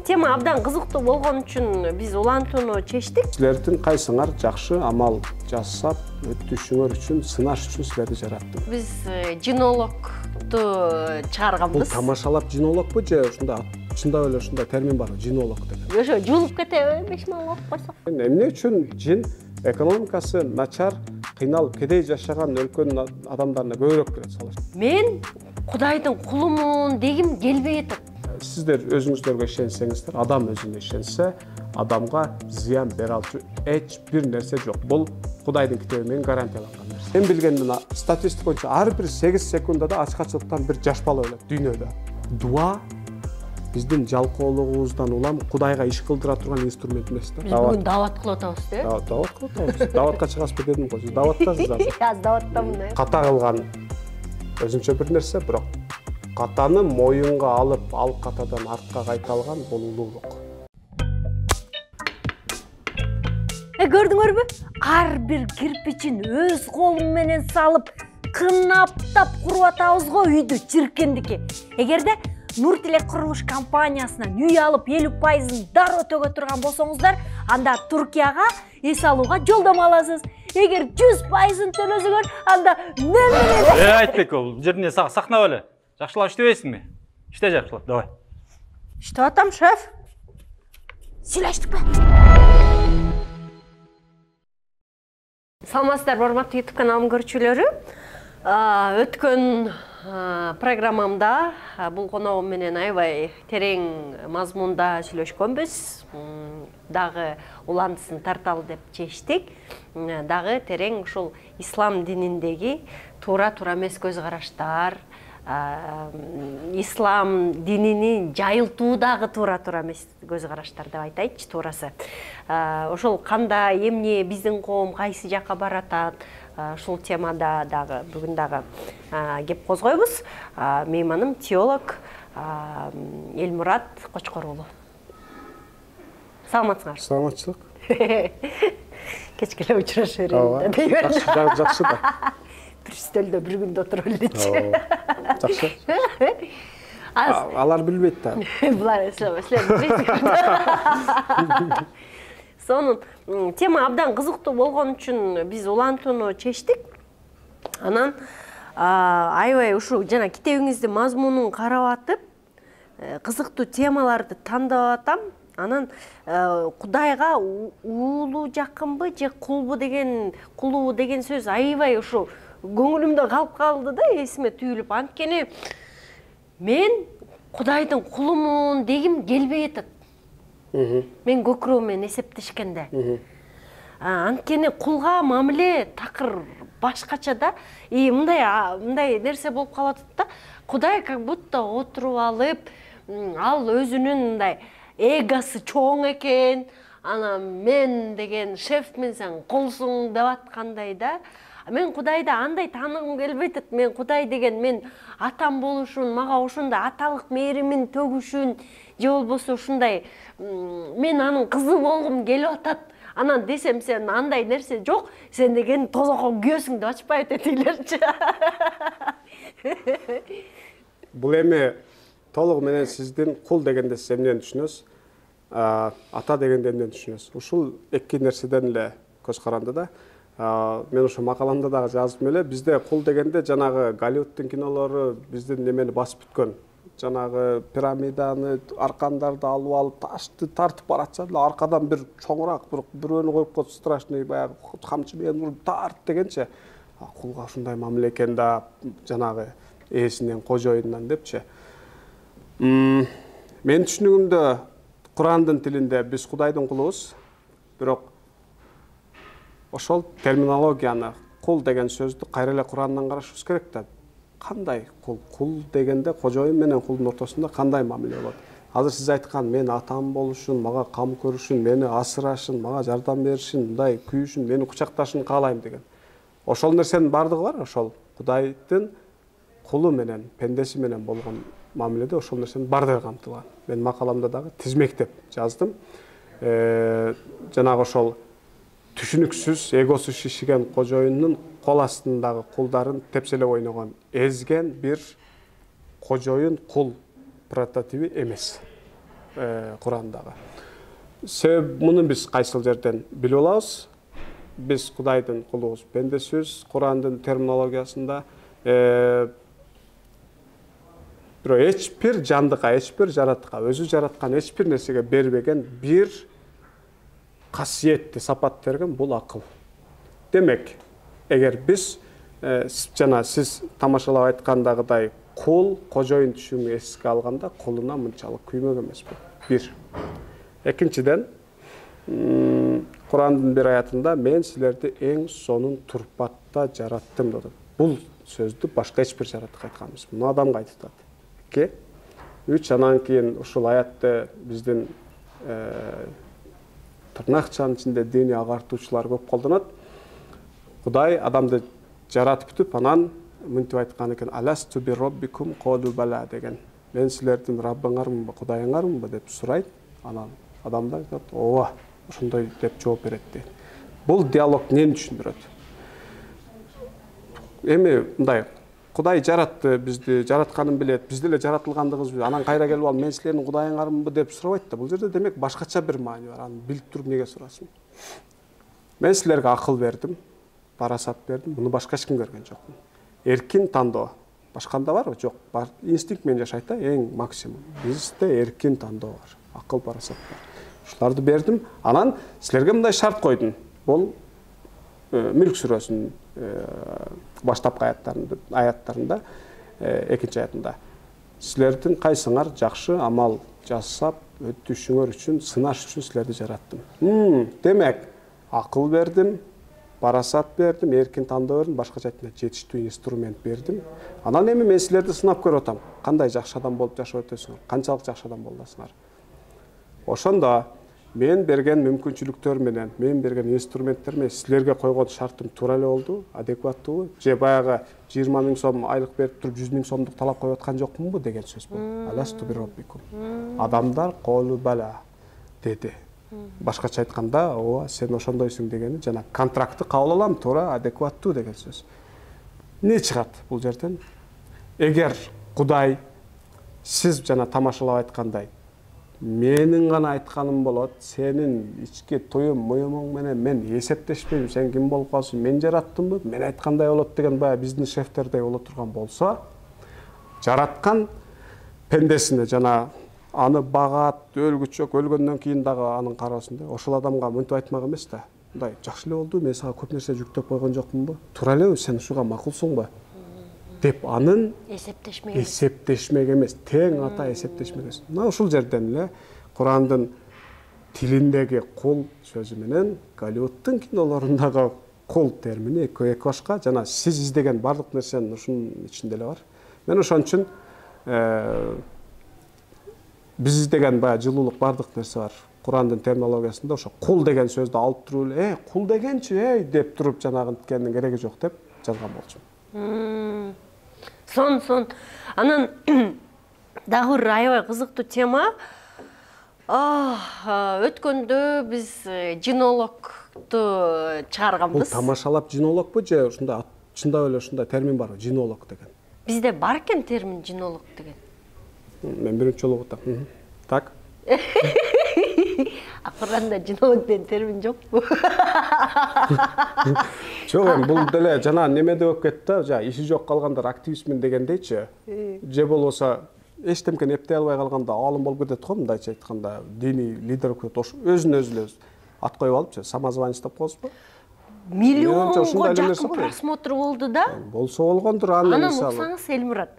Тема абдан кызыктуу болгон үчүн биз улантууну чечтик. Силердин кайсыңар жакшы амал жасап өтүшүңөр үчүн, сынаш үчүн силерди жараттым. Биз жинологду чыгарганбыз. Бул тамашалап жинологбу же ушунда чындап эле ушундай термин бар, жинолог деген. Ошо жуулуп кетеби, бешмал окуп койсок. Эмне үчүн жин экономикасы начар, кыйналып кедей жашаган өлкөнүн адамдарына көбүрөөк кирет салыш? Мен Кудайдын кулумун дегим келбей атат. Сиздер өзүңүздөргө ишенсеңиздер, адам өзүнө ишенсе, адамга зыян бере алчу эч бир нерсе жок. Бул Кудайдын китеби менен гарантияланган нерсе. Мен билгенден статистика боюнча ар бир 8 секундада ачкачылыктан бир жаш бала өлөт дүйнөдө. Дуа биздин жалкоолугубуздан улам Кудайга иш кылдыра турган инструмент эмес да. Биз бүгүн дават кылып атабыз, э? Дават кылып атабыз. Даватка чыгасызбы дедим го. Сиз даваттасыз азыр. Аз даваттамын. Ката кылган өзүнчө бир нерсе, бирок катаны моюнга алып, ал катадан артка кайталган бул улуулук. Көрдүңөрбү? Ар бир кирпичин өз колум менен салып, кынаптап куруп атабыз го үйдү чиркендики. Эгерде Нур Тилек курулуш компаниясынан үй алып 50%-ын дароо төгө турган болсоңуздар, анда Туркияга эс алууга жолдомо аласыз. Эгер 100%-ын төлөсөңөр, анда мен менен... Айтбек, ол жерине сахнап эле. Жакшылап иштебейсиңби? Иште жакшылап, давай. Иштеп атам, шеф. Сүйлөштүкпү? Саламатсыздар, урматтуу YouTube каналым көрүүчүлөрү. Өткөн программамда бул коногум менен аябай терең мазмунда сүйлөшкөнбүз. Дагы улантысын тарталы деп чечтик. Дагы терең ушул ислам дининдеги туура эмес көз караштар, ислам динини жайылтуудагы туура эмес көз караштар деп айтайынчы, туурасы. Ошол кандай, эмне, биздин коом кайсы жакка баратат, ушул темада дагы бүгүн дагы кеп козгойбуз. Мейманым теолог Элмурат Кочкор уулу. Саламатсыңар? Саламатчылык. Кечке эле учурашып берейин. Жакшы да. Бир стөлдө бир күндө отуруп элечи. Жакшы. Алар билбейт да. Булар билбейт. Сонун тема абдан кызыктуу болгон үчүн биз улантууну чечтик. Анан аябай ушул жана китебиңиздин мазмунун карап атып, кызыктуу темаларды тандап атам. Анан Кудайга уулу жакынбы же кулбу деген сөз аябай ушул көңүлүмдө калып калды да, эсиме түйүлүп. Анткени мен Кудайдын кулумун дегим келбей атат. Мен көкүрөгүм менен эсептешкенде. Анткени кулга мамиле такыр башкача да. Мындай нерсе болуп калып атат да. Кудай как будто отуруп алып, ал өзүнүн мындай эгосы чоң экен, анан мен деген шефмин, сен кулсуң деп аткандай да. Мен Кудайды андай тааныгым келбейт. Мен Кудай деген мен атам болушун, мага ошондой аталык мээримин төгүшүн, же болбосо ушундай мен анын кызы болгум келип атат. Анан десем, сен андай нерсе жок, сен деген тозокко күйөөсүң деп ачпай атыйларчы. Бул эми толугу менен сиздин кул дегенде сиз эмнени түшүнөсүз? Ата дегенде эмнени түшүнөсүз? Ушул эки нерседен эле көз каранды да. Мен ошо макаламда дагы жаздым эле. Бизде кул дегенде жанагы Голливудтун кинолору биздин немени басып бүткөн. Жанагы пирамиданы, аркандарды алып алып, ташты тартып баратса эле аркадан бир чоңураак бирөөнү коюп коюп страшный баягы камчы менен уруп тарт дегенче. Кулга ушундай мамиле экен да, жанагы ээсинен, кожоюнунан депчи. Мен түшүнүгүмдө Курандын тилинде биз Кудайдын кулубуз, бирок ошол терминологияны, кул деген сөздү кайра эле Курандан карашыбыз керек да. Кандай кул? Кул дегенде кожоюн менен кулдун ортосунда кандай мамиле болот? Азыр сиз айткан, мен атам болушун, мага кам көрүшүн, мени асырашын, мага жардам беришин, мындай күйүшүн, мени кучакташын каалайм деген. Ошол нерсенин бардыгы бар, ошол Кудайдын кулу менен, пендеси менен болгон мамиледе ошол нерсенин бардыгы камтылган. Мен макаламда дагы тизмектеп жаздым. Жанагы ошол түшүнүксүз, эгосу шишиген кожоюндун кол астындагы кулдарын тепселеп ойногон, эзген бир кожоюн кул прототиби эмес. Курандагы. Себеп муну биз кайсыл жерден билип алабыз? Биз Кудайдын кулубуз, пендесибиз. Курандын терминологиясында бирок эч бир жандыкка, эч бир жараткка, өзү жараткан эч бир нерсеге бербеген бир касиетти сапат берген бул акыл. Демек, эгер биз жана сиз тамашалап айткандагыдай кул кожоюн түшүмү эске алганда кулуна мынчалык күймөк эмеспи. Бир. Экинчиден, Курандын бир аятында мен силерди эң сонун турпатта жараттым деп. Бул сөздү башка эч бир жаратык айткан эмес. Муну адамга айтып атат. 2. 3. Анан кийин ушул аятты биздин тырнакчанын ичинде дини агартуучулар көп колдонот. Кудай адамды жаратып бүтүп, анан мынтип айткан экен: "Аласту би роббикум қалу бала" деген. Мен силердин Раббыңармынбы, Кудайыңармынбы деп сурайт. Анан адамдар айтат: "Ооба", ошондой деп жооп берет дейт. Бул диалог эмнени түшүндүрөт? Эми мындай, Кудай жаратты бизди, жаратканын билет, биз деле жаратылгандыгыбызды, анан кайра келип алып, мен силердин Кудайыңармынбы деп сурабайт да. Бул жерде демек башкача бир маани бар. Аны билип туруп эмнеге сурасың? Мен силерге акыл бердим, парасат бердим. Муну башка эч ким көргөн жокмун. Эркин тандоо. Башканда барбы? Жок. Инстинкт менен жашайт да, эң максимум. Бизде эркин тандоо бар. Акыл, парасат бар. Ушуларды бердим. Анан силерге мындай шарт койдум. Бул Мүлк сүрөсүнүн баштапкы аяттарында, экинчи аятында. Силердин кайсыңар жакшы амал жасап өтүшүңөр үчүн, сынаш үчүн силерди жараттым. Демек, акыл бердим, парасат бердим, эркин тандоо бердим, башкача айтканда жетиштүү инструмент бердим. Анан эми мен силерди сынап көрүп атам. Кандай жакшы адам болуп жашап өтөсүңөр? Канчалык жакшы адам боласыңар? Ошондо мен берген мүмкүнчүлүктөр менен, мен берген инструменттер менен силерге койгон шартым туура эле болду, адекваттуубу? Же баягы 20 000 сом айлык берип туруп 100 000 сомдук талап коюп аткан жокмунбу деген сөз бул. Аласту би роббикум. Адамдар колу бала деди. Башкача айтканда, ооба, сен ошондойсуң дегени жана контрактты кабыл алам, туура, адекваттуу деген сөз. Не чыгат бул жерден? Эгер Кудай сиз жана тамашалап айткандай, менин гана айтканым болот, сенин ички туюм, муюмуң менен мен эсептешпейм, сен ким болуп калсың, мен жараттымбы, мен айткандай болот деген баягы биздин шефтердей боло турган болсо, жараткан пендесине жана аны багат, өлгүчөк, өлгөндөн кийин дагы анын кароосунда ошол адамга мынтип айтмак эмес да. Мындай, жакшы эле болду, мен сага көп нерсе жүктөп койгон жокмунбу? Туура элеби, сен ушуга макулсуңбу? Деп анын эсептешмек эмес, тең ата эсептешмек эмес. Мына ушул жерден эле Курандын тилиндеги кул сөзү менен Голливудтун кинолорундагы кул термини эки башка, жана сиз издеген бардык нерсенин ушунун ичинде эле бар. Мен ошон үчүн биз издеген баягы жылуулук бардык нерсе бар. Курандын терминологиясында ошо кул деген сөздү алып туруп эле, кул дегенчи, деп туруп жанагынткенин кереги жок деп жазган болчумун. Сон. Анан дагы бир аябай кызыктуу тема. Өткөндө биз жинологду чыгарганбыз. Бул тамашалап жинологбу же ушундай чындап эле ушундай термин барбы, жинолог деген? Бизде бар экен термин жинолог деген. Мен биринчи жолу угутам. Так. Куранда жинолог деген термин жокпу? Жок, эми бул деле жана немеде болуп кетти да, иши жок калгандар активистмин дегендейчи. Же болбосо эчтемкени эптей албай калганда аалым болуп кетет го, мындайча айтканда, дини лидер болуп кетет. Ош өзүн өзү ат коюп алыпчы, самозванец деп коебузбу? Миллионго жакын просмотр болду да. Болсо болгондур, анан уксаңыз Элмурат.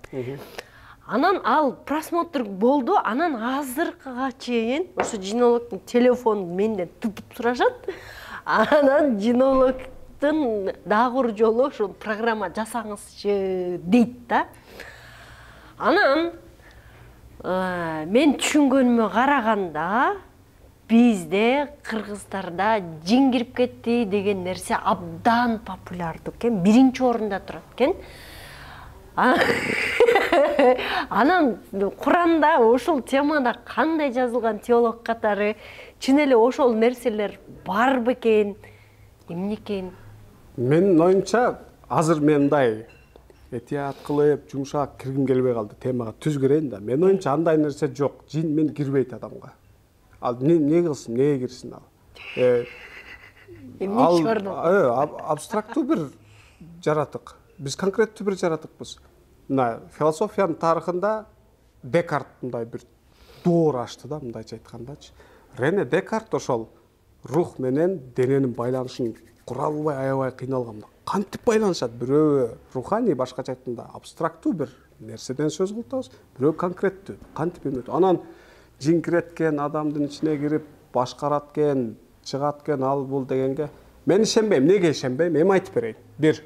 Анан ал просмотр болду, анан азыркыга чейин ошо жинологдун телефонун менден тутуп сурашат. Анан жинологдун дагы бир жолу ошо программа жасаңызчы дейт да. Анан мен түшүнгөнүмө караганда бизде кыргыздарда жин кирип кетти деген нерсе абдан популярдуу экен, биринчи орунда турат экен. Анан Куранда ошол темада кандай жазылган теолог катары чын эле ошол нерселер бар бекен, эмне экен? Менин оюмча азыр мен мындай этият кылып жумшак киргим келбей калды темага түз кирейин да. Мен оюмча андай нерсе жок. Жин мен кирбейт адамга. Ал не кылсын, неге кирсин ал? Абстрактуу бир жаратык. Биз конкреттүү бир жаратыкпыз. Мына философиянын тарыхында Декарт мындай бир доор ачты да, мындайча айткандачы. Рене Декарт ошол рух менен дененин байланышын кура албай аябай кыйналган. Кантип байланышат? Бирөө руханий, башкача айтканда абстрактуу бир нерседен сөз кылтабыз, бирөө конкреттүү. Кантип эмне? Анан жин киреткен, адамдын ичине кирип башкарат экен, чыгат экен, ал бул дегенге мен ишенбейм. Неге ишенбейм? Эми айтып берейин. Бир,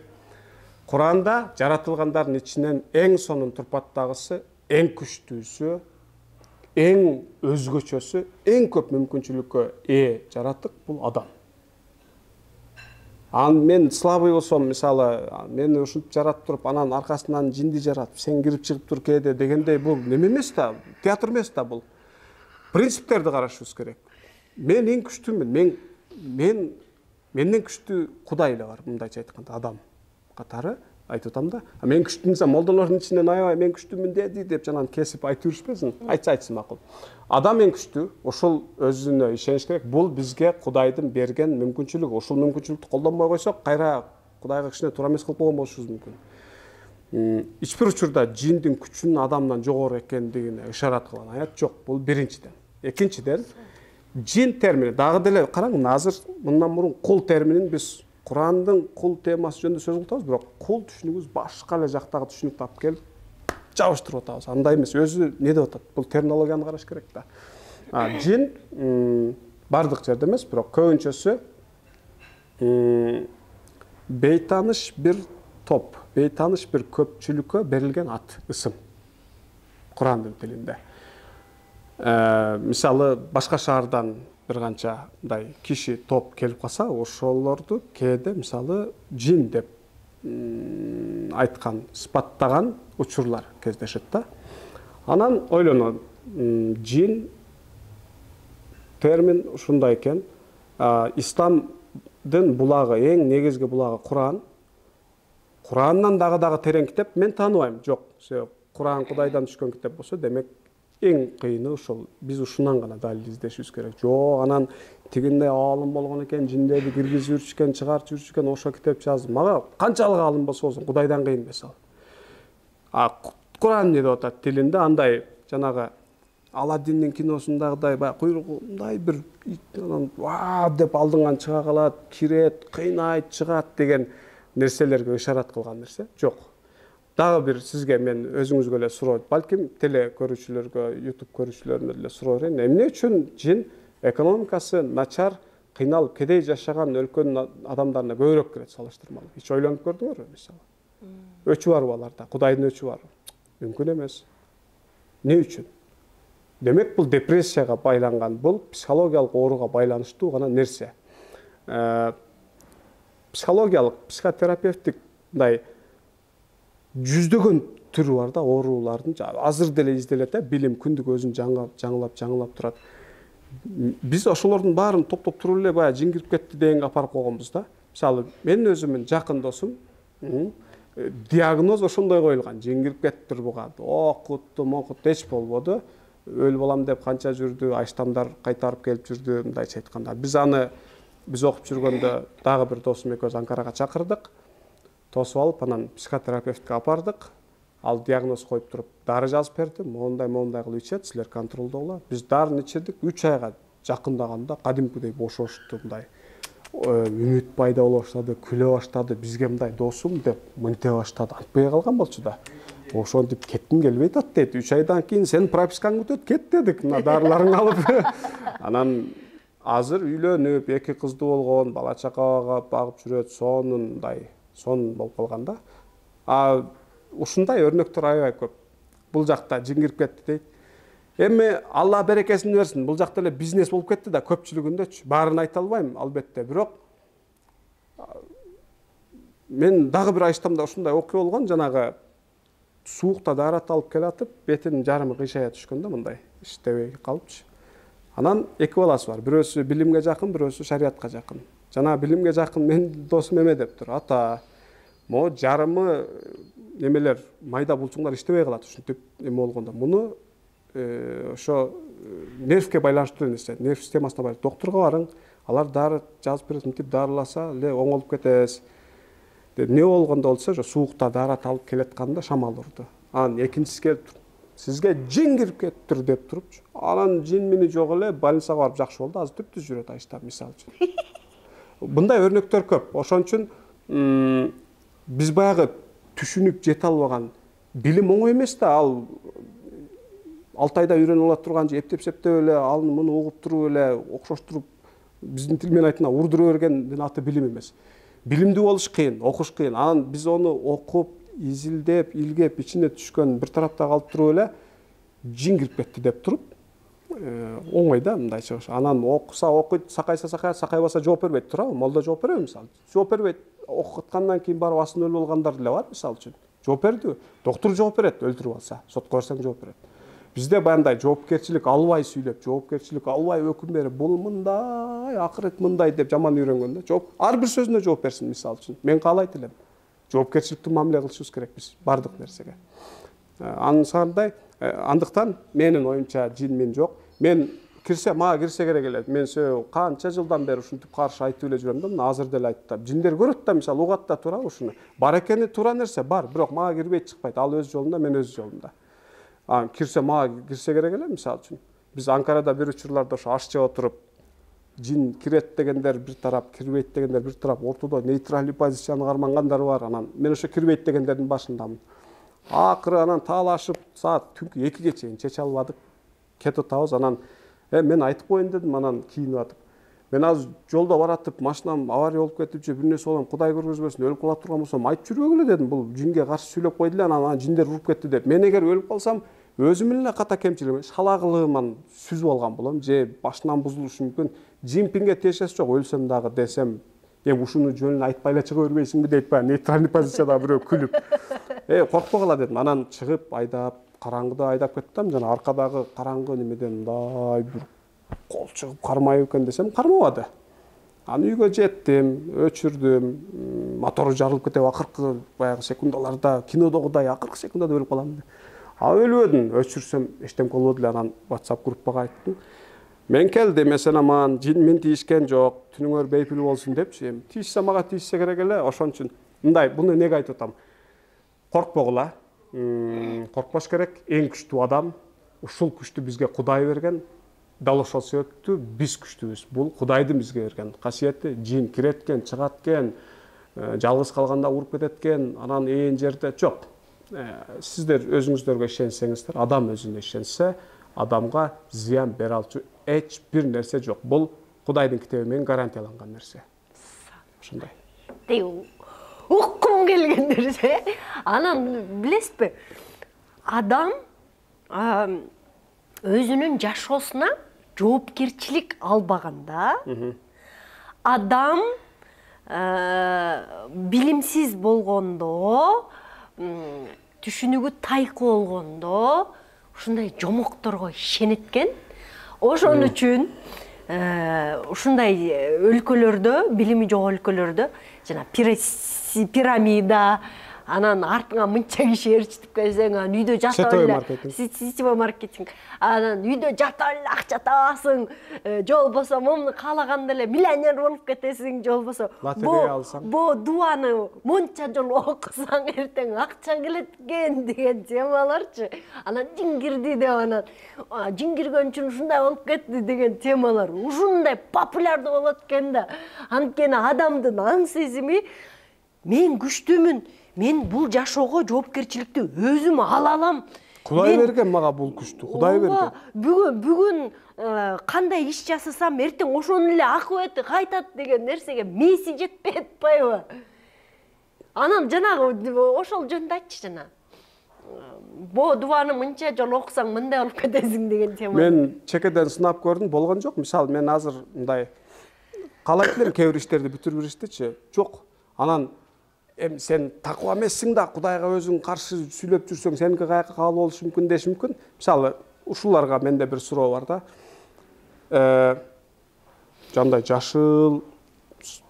Куранда жаратылгандардын ичинен эң сонун турпаттагысы, эң күчтүүсү, эң өзгөчөсү, эң көп мүмкүнчүлүккө ээ жаратык бул адам. Мен слабый болсом, мисалы, мени ушинтип жаратып туруп, анан аркасынан жинди жаратып, сен кирип чыгып тур кээде дегендей бул неме эмес да, театр эмес да бул. Принциптерди карашыбыз керек. Мен эң күчтүүмүн. Менден күчтүү Кудай эле бар, мындайча айтканда, адам катары айтып атам да. Мен күчтүүмүн, молдолордун ичинен аябай мен күчтүүмүн деди деп жанан кесип айтып жүрүшпөсүн. Айтсын макул. Адам эң күчтүү, ошол өзүнө ишениш керек. Бул бизге Кудайдын берген мүмкүнчүлүк. Ошол мүмкүнчүлүктү колдонбой койсок, кайра Кудайга кичине туура эмес кылып койгон болушубуз мүмкүн. Эч бир учурда жиндин күчүнүн адамдан жогору экендигине ишарат кылган аят жок. Бул биринчиден. Экинчиден, жин термини дагы деле караң, азыр мындан мурун кул терминин биз Курандын кул темасы жөнүндө сөз кылтабыз, бирок кул түшүнүгүбүз башка эле жактагы түшүнүктү алып келип жабыштырып атабыз. Андай эмес, өзү не деп атат? Бул терминологияны караш керек да. Жин бардык жерде эмес, бирок көбүнчөсү бейтаныш бир топ, бейтаныш бир көпчүлүккө берилген ат, ысым. Курандын тилинде. Мисалы, башка шаардан бир канча мындай киши топ келип калса, ошолорду кээде мисалы жин деп айткан, сыпаттаган учурлар кездешет да. Анан ойлонот, жин термин ушундай экен. Исламдын булагы, эң негизги булагы Куран. Курандан дагы терең китеп мен тааныбайм. Жок, Куран Кудайдан түшкөн китеп болсо, демек эң кыйыны ошол. Биз ушунан гана далил издешибиз керек. Жок, анан тигиндей алым болгон экен, жиндерди киргизип жүрүшкөн, чыгарып жүрүшкөн, ошо китеп жазды. Мага канчалык алым болсо болсун, Кудайдан кыйын эмес ал. Куран не деп атат тилинде, андай жанагы Аладдиндин киносундагыдай куйругу мындай бир анан ва деп алдыңан чыга калат, кирет, кыйнайт, чыгат деген нерселерге ишарат кылган нерсе жок. Дагы бир сизге мен өзүңүзгө эле суроо, балким теле көрүүчүлөргө, YouTube көрүүчүлөрүнө эле суроо берейин. Эмне үчүн жин экономикасы начар, кыйналып, кедей жашаган өлкөнүн адамдарына көбүрөөк кирет салыштырмалуу? Эч ойлонуп көрдүңөрбү мисалы? Өчү барбы аларда? Кудайдын өчү барбы? Мүмкүн эмес. Не үчүн? Демек бул депрессияга байланган, бул психологиялык ооруга байланыштуу гана нерсе. Психологиялык, психотерапевтик мындай жүздөгөн түрү бар да оорулардын. Азыр деле изделет, билим күндүк өзүн жаңылап турат. Биз ошолордун баарын топтоп туруп эле баягы жин кирип кетти дегенге апарып койгонбуз да. Мисалы, менин өзүмдүн жакын досум диагноз ошондой коюлган. Жин кирип кетиптир буга. Окутту, эч болбоду. Өлүп алам деп канча жүрдү, айштамдар кайтарып келип жүрдү, мындайча айтканда. Биз окуп жүргөндө дагы бир досум экөөбүз Анкарага чакырдык. Тосуп алып, анан психотерапевтке апардык. Ал диагноз коюп туруп, дары жазып берди. Моундай кылып ичет, силер контролдо боло. Биз дарын ичирдик, 3 айга жакындаганда кадимкидей бошошту, мындай үмүт пайда боло баштады, күлө баштады. Бизге мындай досум деп мынте баштады. Антпай калган болчу да. Ошентип кеттим келбей атат дейт. 3 айдан кийин сен пропискаң бүтөт, кет дедик. Мына дарыларыңды алып. Анан азыр үйлөнүп, 2 кыздуу болгон, бала чакага багып жүрөт, сонун болуп калган да. Ушундай өрнөктөр аябай көп. Бул жакта жин кирип кетти дейт. Эми Алла берекесин берсин. Бул жакта эле бизнес болуп кетти да, көпчүлүгүндөчү. Баарын айта албайм, албетте, бирок мен дагы бир айштамда ушундай окуя болгон, жанагы суукта даарат алып келатып, бетинин жарымы кыйшая түшкөн да, мындай иштебей калыпчы. Анан 2 баласы бар. Бирөөсү билимге жакын, бирөөсү шариатка жакын. Жана билимге жакын мен досум эме деп тур. Ата, могу жарымы немелер майда булчуңдар иштебей калат ушинтип эме болгондо. Муну ошо нервке байланыштуу нерсе, нерв системасына байланыштуу. Доктурга барың, алар дары жазып берет, мынтип дарыласа эле оңолуп кетесиз. Не болгондо болсо, ошо суукта дары алып келатканда шамал урду. Анан экинчиси келип сизге жин кирип кетиптир деп турупчу. Анан жин мени жок эле больницага барып жакшы болду. Азыр түптүз жүрөт айыштап мисалы үчүн. Мындай өрнөктөр көп. Ошон үчүн биз баягы түшүнүп жете албаган билим оңой эмес да. Ал 6 айда үйрөнүп ала турган же эптеп-септеп эле аны муну угуп туруп эле окшоштуруп биздин тил менен айтканда урдура бергендин аты билим эмес. Билимдүү болуш кыйын, окуш кыйын. Анан биз ону окуп, изилдеп, илгеп, ичине түшкөн бир тарапта калып туруп эле жин кирип кетти деп туруп оңой да мындай чыгыш. Анан окуса окуйт, сакайбаса жооп бербейт туурабы? Молда жооп береби мисалы? Жооп бербейт. Окуткандан кийин барып асын өлүп алгандар деле бар мисалы үчүн. Жооп берди. Доктур жооп берет, өлтүрүп алса. Сотко берсең жооп берет. Бизде баягындай жоопкерчилик албай сүйлөп, жоопкерчилик албай өкүм берип, бул мындай, акырет мындай деп жаман үйрөнгөн да. Жооп, ар бир сөзүнө жооп берсин мисалы үчүн. Мен каалайт элем. Жоопкерчиликтүү мамиле кылышыбыз керек биз бардык нерсеге. Андыктан менин оюмча жин мен жок. Мен мага кирсе керек эле. Мен канча жылдан бери ушинтип каршы айтып эле жүрөм да, мына азыр деле айттым. Жиндер көрөт да, мисалы угат да туура ушуну. Бар экени туура нерсе бар, бирок мага кирбейт чыкпайт. Ал өз жолунда, мен өз жолумда. Мага кирсе керек эле мисалы үчүн. Биз Анкарада бир учурларда ошо аш жеп отуруп жин кирет дегендер бир тарап, кирбейт дегендер бир тарап, ортодо нейтралдуу позицияны кармангандар бар. Анан мен ошо кирбейт дегендердин башындамын. Акыры анан таалашып, саат түнкү 2ге чейин чече албадык. Кетип атабыз. Анан мен айтып коеюн дедим, анан кийинип атып. Мен азыр жолдо баратып, машинам авария болуп кетип же бир нерсе болгон, Кудай көргөзбөсүн, өлүп кала турган болсом, айтып жүрбөгүлө дедим. Бул жинге каршы сүйлөп койду эле, анан жиндер уруп кетти деп. Мен эгер өлүп калсам, өзүмдүн эле ката кемчилигим, шалагылыгыман сүзүп алган болом, же башынан бузулушу мүмкүн. Жинпинге тиешеси жок, өлсөм дагы десем, ушуну жөнүн айтпай эле чыга бербейсиңби дейт баягы нейтральный позицияда бирөө күлүп. Коркпогула дедим. Анан чыгып айдап, караңгыда айдап кеттим. Жана аркадагы караңгы немеден мындай бир кол чыгып кармайбы экен десем, кармабады. Анан үйгө жеттим, өчүрдүм, мотору жарылып кетип акыркы баягы секундаларда, кинодогудай акыркы секундада өлүп калам. Өлбөдүм, өчүрсөм эчтеме болбоду эле. Анан WhatsApp группага айттым. Мен келдим, мен жин мен тийишкен жок, түнүңөр бейпил болсун депчи. Тийишсе мага тийишсе керек эле, ошон үчүн мындай, буну эмнеге айтып атам? Коркпогула. Коркпош керек. Эң күчтүү адам, ушул күчтү бизге Кудай берген. Дал ошол себептүү биз күчтүүбүз. Бул Кудайдын бизге берген касиети. Жин киреткен, чыгаткен, жалгыз калганда уруп кететкен, анан ээн жерде жок. Сиздер өзүңүздөргө ишенсеңиздер, адам өзүнө ишенсе, адамга зыян бере алчу эч бир нерсе жок. Бул Кудайдын китеби менен гарантияланган нерсе. Ошондой. Уккум келген нерсе. Анан билесизби? Адам өзүнүн жашоосуна жоопкерчилик албаганда, адам билимсиз болгондо, түшүнүгү тайкы болгондо ушундай жомокторго ишенеткен. Ошон үчүн ушундай өлкөлөрдө, билими жок өлкөлөрдө жана пирамида, анан артыңа мынча киши ээрчитип келсең, анан үйдө жата эле сетевой маркетинг. Анан үйдө жата эле акча табасың, же болбосо момуну каалаганда эле миллионер болуп кетесиң, же болбосо бу дуаны монча жол окусаң эртең акча келет экен деген темаларчы. Анан жин кирди деп, анан жин кирген үчүн ушундай болуп кетти деген темалар ушундай популярдуу болот экен да. Анткени адамдын аң сезими мен күчтүүмүн, мен бул жашоого жоопкерчиликти өзүм ала алам. Кудай берген мага бул күчтү, Кудай берген. Бүгүн кандай иш жасасам, эртең ошонун эле акыбети кайтат деген нерсеге мээси жетпей атпайбы? Анан жанагы ошол жөнүндө айтчы жана. Бо дуаны мынча жол окусаң мындай болуп кетесиң деген тема. Мен чекеден сынап көрдүм, болгон жок. Мисалы, мен азыр мындай каалайт элем кээ бир иштерди бүтүрүп бериштичи. Жок. Анан сен такыба эмессиң да, Кудайга өзүң каршы сүйлөп жүрсөң, сеники каяка кабыл болушу мүмкүн деш мүмкүн. Мисалы, ушуларга менде бир суроо бар да. Жандай жашыл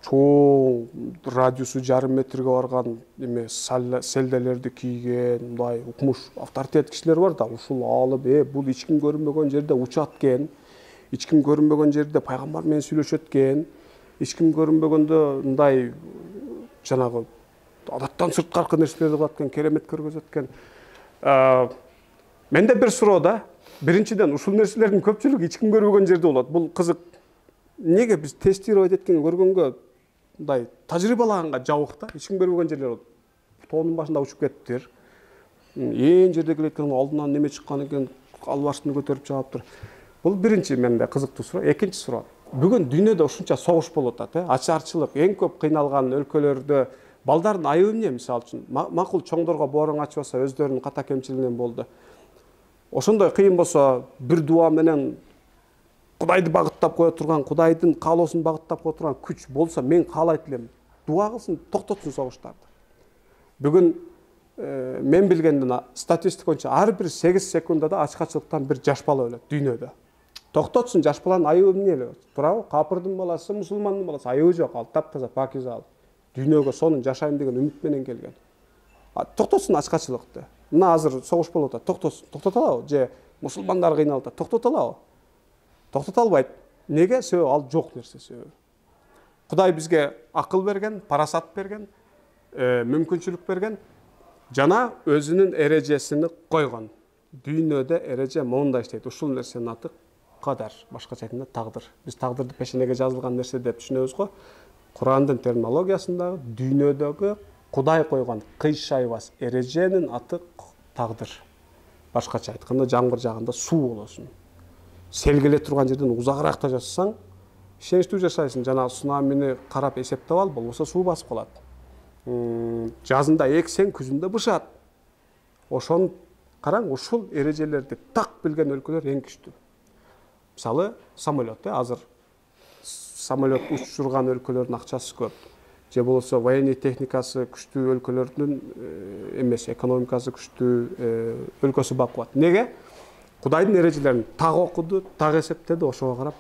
чоң радиусу жарым метрге барган эме селделерди кийген мындай укмуш авторитет кишилер бар да, ушул алып бул эч ким көрүнбөгөн жерде учат экен, эч ким көрүнбөгөн жерде пайгамбар менен сүйлөшөт экен, эч ким көрүнбөгөндө мындай жанагы адаттан сырткаркы нерселерди кылат экен, керемет көргөзөт экен. Менде бир суроо да, биринчиден ушул нерселердин көпчүлүгү эч ким көрбөгөн жерде болот. Бул кызык. Неге биз тестировать эткенге көргөнгө мындай тажрыйбалаганга жабык да, эч ким көрбөгөн жерлер болот. Тоонун башында учуп кетиптир. Эң жерде келеткенин алдынан неме чыккан экен, албаштын көтөрүп чыгаптыр. Бул биринчи менде кызыктуу суроо. Экинчи суроо. Бүгүн дүйнөдө ушунча согуш болуп атат, ачарчылык, эң көп кыйналган өлкөлөрдө балдардын айыбы эмне? Мисалы үчүн, макул чоңдорго бооруң ачпаса, өздөрүнүн ката кемчилигинен болду. Ошондой кыйын болсо, бир дуа менен Кудайды багыттап кое турган, Кудайдын каалоосун багыттап кое турган күч болсо, мен каалайт элем. Дуа кылсын, токтотсун согуштарды. Бүгүн мен билгенден статистика боюнча ар бир 8 секундада ачкачылыктан бир жаш бала өлөт дүйнөдө. Токтотсун, жаш баланын айыбы эмне эле? Туурабы? Капырдын баласы, мусулмандын баласы айыбы жок, ал таптаза пакиза ал. Дүйнөгө сонун жашайм деген үмүт менен келген. Токтотсун ачкачылыкты. Мына азыр согуш болуп атат, токтотсун. Токтото алабы? Же мусулмандар кыйналып атат, токтото алабы? Токтото албайт. Неге? Себеби ал жок нерсе себеби. Кудай бизге акыл берген, парасат берген, мүмкүнчүлүк берген, жана өзүнүн эрежесин койгон. Дүйнөдө эреже мондай иштейт. Ушул нерсенин аты кадар, башкача айтканда тагдыр. Биз тагдырды пешенеге жазылган нерсе деп түшүнөбүз го. Курандын терминологиясындагы дүйнөдөгү Кудай койгон кыйшайбас эреженин аты тагдыр. Башкача айтканда жамгыр жагында суу болосун. Сел келе турган жерден узагыракта жасасаң, ишеничтүү жашайсың. Жана цунамини карап эсептеп ал, болбосо суу басып калат. Жазында эксең, күзүндө бышат. Ошон караң, ушул эрежелерди так билген өлкөлөр эң күчтүү. Мисалы, самолет, азыр самолет учурган өлкөлөрдүн акчасы көп. Же болсо военный техникасы күчтүү өлкөлөрдүн эмес, экономикасы күчтүү өлкөсү бакылат. Неге? Кудайдын эрежелерин так окуду, так эсептеди, ошого карап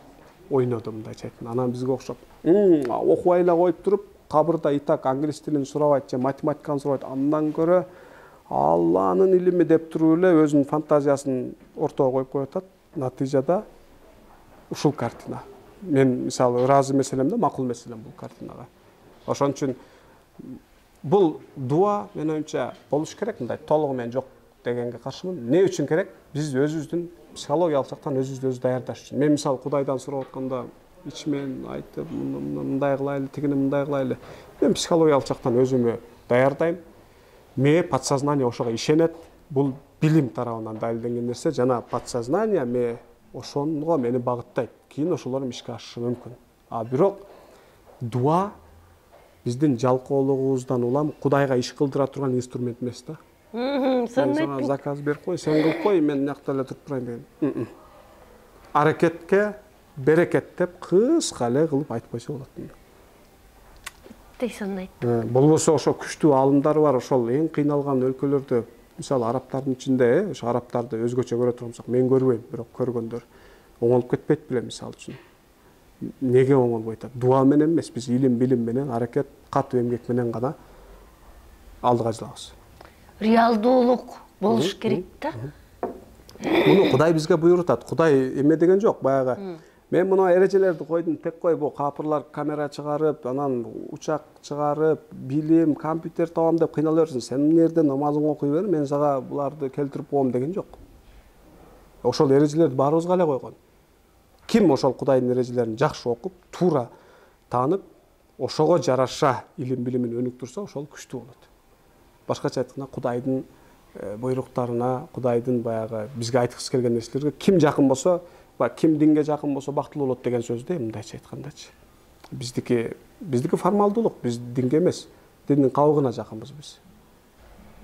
ойноду мындайча айтканда. Анан бизге окшоп, окубай эле коюп туруп, кабырда итак англис тилин сурабайт же математиканы сурабайт, андан көрө Алланын илими деп туруп эле өзүнүн фантазиясын ортого коюп коюп атат. Натыйжада ушул картина. Мен мисалы ыраазы эмес да, макул эмес бул картинага. Ошон үчүн бул дуа менин оюмча болуш керек, мындай толугу менен жок дегенге каршымын. Не үчүн керек? Биз өзүбүздүн психологиялык жактан өзүбүздү даярдаш үчүн. Мен мисалы Кудайдан сурап атканда ичмен айтып, мындай кылайлы, тигини мындай кылайлы. Мен психологиялык жактан өзүмө даярдайм. Ме подсознание ошого ишенет. Бул билим тарабынан далилденген нерсе, жана подсознание ме ошонго мени багыттайт. Кийин ошолор ишке ашышы мүмкүн. А бирок дуа биздин жалкоолугубуздан улам Кудайга иш кылдыра турган инструмент эмес да. Сен заказ берип кой, сен кылып кой, мен мынакта эле туруп турайын деген. Аракетке берекет деп кыска эле кылып айтып койсо болот. Тейсонайт. Болбосо ошо күчтүү аалымдар бар, ошол эң кыйналган өлкөлөрдө, мисалы арабтардын ичинде, ошо арабтарды өзгөчө көрө турсак, мен көрбөйм, бирок көргөндөр оңолуп кетпейт беле мисалы үчүн. Неге оңолбойт? Дуа менен эмес, биз илим, билим менен, аракет, катуу эмгек менен гана алдыга жылабыз. Реалдуулук болуш керек да. Муну Кудай бизге буйрутат. Кудай эме деген жок, баягы. Мен мына эрежелерди койдум, тек кой, бу капырлар камера чыгарып, анан учак чыгарып, билим, компьютер табам деп кыйнала берсин. Сен эмне жерде намазыңды окуй бер, мен сага буларды келтирип коем деген жок. Ошол эрежелерди баарыбызга эле койгон. Ким ошол Кудайдын эрежелерин жакшы окуп, туура таанып, ошого жараша илим билимин өнүктүрсө, ошол күчтүү болот. Башкача айтканда Кудайдын буйруктарына, Кудайдын баягы бизге айткысы келген нерселерге ким жакын болсо, ким динге жакын болсо бактылуу болот деген сөздү мындайча айткандачы. Биздики формалдуулук, биз динге эмес, диндин кабыгына жакынбыз биз.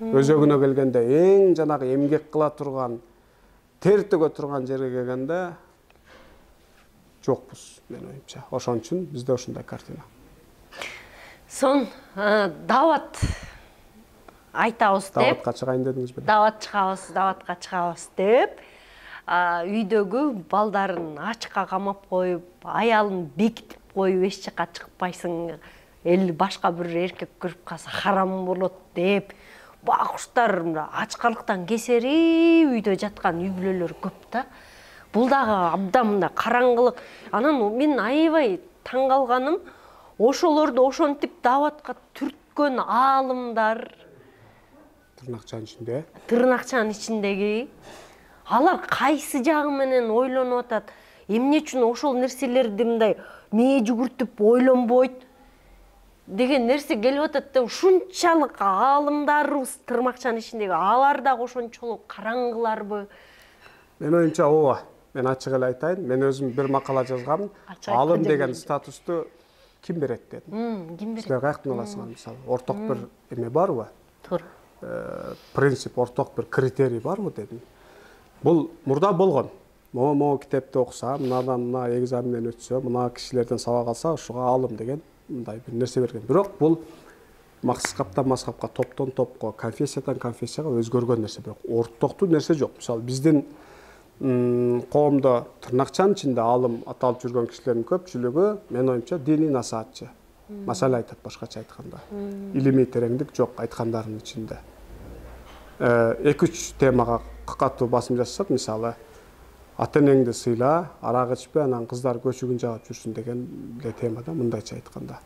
Өзөгүнө келгенде эң жанагы эмгек кыла турган, тер төгө турган жерге келгенде жокпуз, менин оюмча. Ошон үчүн бизде ушундай картина. Сон дават айтабыз деп. Даватка чыгайын дедиңизби? Даватка чыгабыз деп. Үйдөгү балдарын ачка камап коюп, аялын бекитип коюп эч жака чыкпайсың, эл башка бир эркек көрүп калса харам болот деп баа куштар ачкарлыктан кесерип үйдө жаткан үй бүлөлөр көп да. Бул дагы абдан мындай караңгылык. Анан мен аябай таң калганым, ошолорду ошентип дааватка түрткөн аалымдар, тырнакчанын ичиндеги алар кайсы жагы менен ойлонуп атат? Эмне үчүн ошол нерселерди мындай мээ жүгүртүп ойлонбойт деген нерсе келип атат да. Ушунчалык аалымдарыбыз тырмакчанын ичиндеги алар дагы ошончолук караңгыларбы? Мен оюмча ооба. Мен ачык эле айтайын. Мен өзүм бир макала жазгам. Аалым деген статусту ким берет дедим. Ким берет? Силер каяктан аласыңар, мисалы, орток бир эме барбы? Туура. Принцип, орток бир критерий барбы дедим. Бул мурда болгон. Могу китепти окуса, мынадан мына экзаменден өтсө, мына кишилерден сабак алса, ошого аалым деген мындай бир нерсе берген. Бирок бул мазхабтан мазхабка, топтон топко, конфессиядан конфессияга өзгөргөн нерсе. Бирок ортоктуу нерсе жок. Мисалы, биздин коомдо тырнакчанын ичинде аалым аталып жүргөн кишилердин көпчүлүгү, мен оюмча, диний насаатчы. Маселе айтат, башкача айтканда. Илимий тереңдик жок айткандарынын ичинде. 2-3 темага катуу басым жасасак, мисалы, ата-энеңди сыйла, арак ичпе, анан кыздар көчүгүн жаап жүрсүн деген темада мындайча айтканда.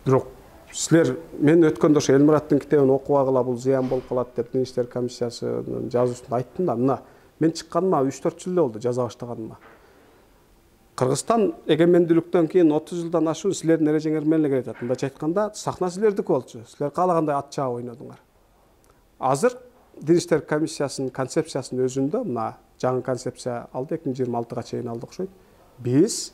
Бирок силер, мен өткөндө ошо Элмураттын китебин окубагыла, бул зыян болуп калат деп Дин иштер комиссиясынын жазуусунда айттым да, мына мен чыкканыма 3-4 жыл эле болду, жаза баштаганыма. Кыргызстан эгемендүүлүктөн кийин 30 жылдан ашуун силердин эрежеңер менен эле келатат. Мындайча айтканда, сахна силердики болчу. Силер каалагандай ат чаап ойнодуңар. Азыр Дин иштер комиссиясынын концепциясынын өзүндө, мына жаңы концепция алды, 2026-га чейин алды окшойт. Биз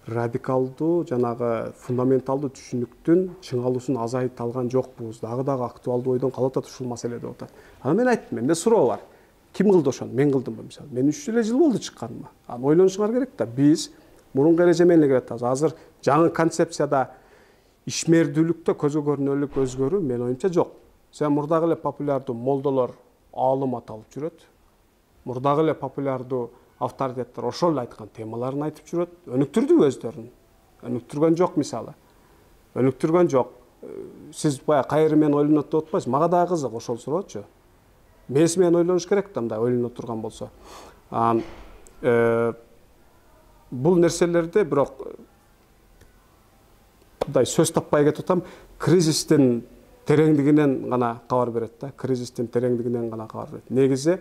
радикалдуу, жанагы фундаменталдуу түшүнүктүн чыңалуусун азайыта алган жокпуз. Дагы актуалдуу ойдон калып атат ушул маселе деп атат. Анан мен айттым, менде суроо бар. Ким кылды ошону? Мен кылдымбы, мисалы? Мен 3 жыл болду чыкканыма. Анан ойлонушуңар керек да. Биз мурунку эреже менен эле келатабыз. Азыр жаңы концепцияда ишмердүүлүктө көзгө көрүнөлүк өзгөрүү мен оюмча жок. Сен мурдагы эле популярдуу молдолор аалым аталып жүрөт. Мурдагы эле популярдуу авторитеттер ошол айткан темаларын айтып жүрөт. Өнүктүрдүбү өздөрүн? Өнүктүргөн жок, мисалы. Өнүктүргөн жок. Сиз баягы кайры менен ойлонот деп атпайсыз? Мага дагы кызык ошол суроочу. Мээси менен ойлонуш керек да, мындай ойлоно турган болсо. Бул нерселерди бирок мындай сөз таппай кетип атам, кризистин тереңдигинен гана кабар берет да. Кризистин тереңдигинен гана кабар берет. Негизи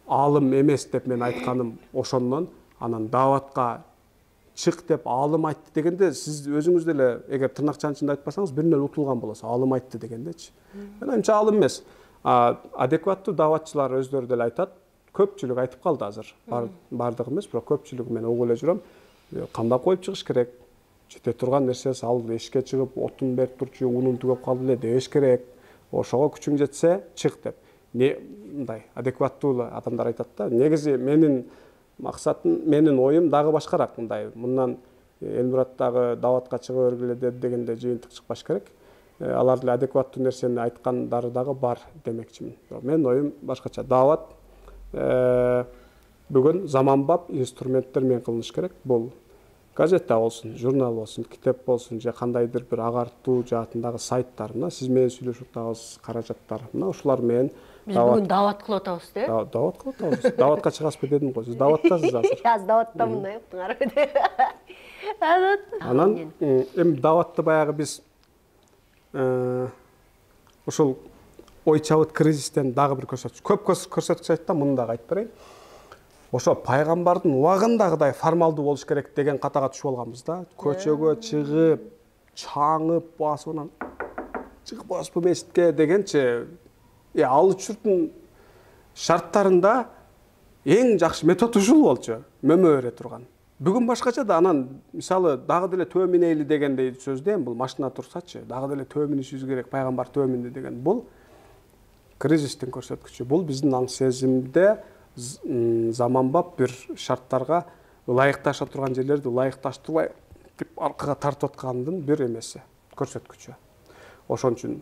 аалым эмес деп мен айтканым ошондон, анан дааватка чык деп аалым айтты дегенде, сиз өзүңүз деле эгер тырнакчанын ичинде айтпасаңыз, бир нерсе утулган болосуз. Аалым айтты дегендечи. Мен оюмча аалым эмес. Адекваттуу дааватчылар өздөрү деле айтат. Көпчүлүк айтып калды азыр. Бардыгы эмес, бирок көпчүлүгү мен угуп эле жүрөм. Кандап коюп чыгыш керек? Жете турган нерсе ал эшикке чыгып, отун берип турчу, унун түгөп калды эле дебеш керек. Ошого күчүң жетсе, чык деп. Мындай адекваттуу адамдар айтат да. Негизи менин максатым, менин оюм дагы башкараак. Мындай мындан Элмураттагы дааватка чыга бергиле дегенде жыйынтык чыкпаш керек. Алар деле адекваттуу нерсени айткандары дагы бар демекчимин. Менин оюм башкача. Даават бүгүн заманбап инструменттер менен кылыныш керек. Бул газета болсун, журнал болсун, китеп болсун, же кандайдыр бир агартуу жаатындагы сайттар, мына сиз менен сүйлөшүп атабыз, каражаттар, мына ушулар менен биз бүгүн даават кылып атабыз, э? Даават кылып атабыз. Дааватка чыгасызбы дедим го. Сиз дааваттасыз азыр. Аз дааваттамын уктуңар. Анан эми дааватты баягы биз ушул ой чабыт кризистен дагы бир көрсөткүч. Көп көрсөткүч айтты, муну дагы айтып берейин. Ошо пайгамбардын убагындагыдай формалдуу болуш керек деген катага түшүп алганбыз да. Көчөгө чыгып, чаңып, басып анан чыгып басып мешитке дегенче, ал учурдун шарттарында эң жакшы метод ушул болчу. Мөмө бере турган. Бүгүн башкача да, анан мисалы дагы деле төбө минейли дегендей сөзден, бул машина турсачы, дагы деле төбө минишибиз керек, пайгамбар төбө минди деген. Бул кризистин көрсөткүчү. Бул биздин аң сезимде заманбап бир шарттарга ылайыкташа турган жерлерди ылайыкташтырбай аркага тартып аткандын бир эмеси, көрсөткүчү. Ошон үчүн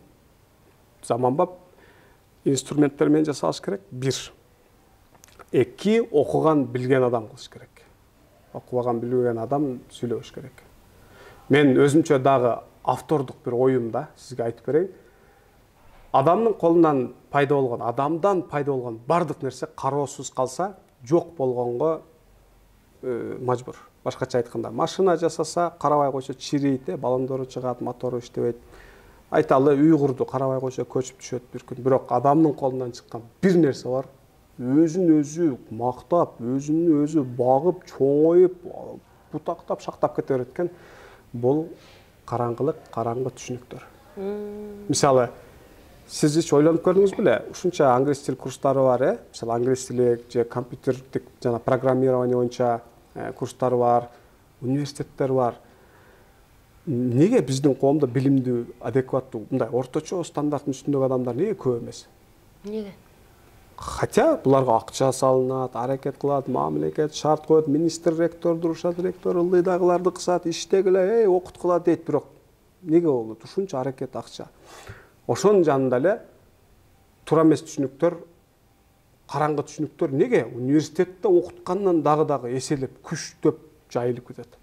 заманбап инструменттер менен жасалыш керек. 1. 2. Окуган, билген адам кылыш керек. окубаган билбеген адам сүйлөбөш керек. Мен өзүмчө дагы автордук бир оюмда сизге айтып берейин. Адамдын колунан пайда болгон, адамдан пайда болгон бардык нерсе кароосуз калса, жок болгонго мажбур. Башкача айтканда, машина жасаса, карабай койсо чирийт, балондору чыгат, мотору иштебейт. Айталы уйгурду карабай койсо көчүп түшөт бир күн. Бирок адамдын колунан чыккан бир нерсе бар. Өзүн өзү мактап, өзүн өзү багып, чоңоюп, бутактап, шактап кете берет экен. Бул караңгылык, караңгы түшүнүктөр. Мисалы, сиз эч ойлонуп көрдүңүз беле? Ушунча англис тил курстары бар, мисалы англис тили же компьютердик жана программирование боюнча курстары бар, университеттер бар. Неге биздин коомдо билимдүү, адекваттуу, мындай орточо стандарттын үстүндөгү адамдар неге көп эмес? Неге? Хотя буларга акча салынат, аракет кылат, мамлекет шарт коет, министр, ректор турушат, ректор ылдыйдагыларды кысат, иштегиле, окуткула дейт, бирок неге болот? Ушунча аракет, акча. Ошонун жанында эле туура эмес түшүнүктөр, караңгы түшүнүктөр неге университетте окуткандан дагы эселеп, күчтөп жайылып кетет?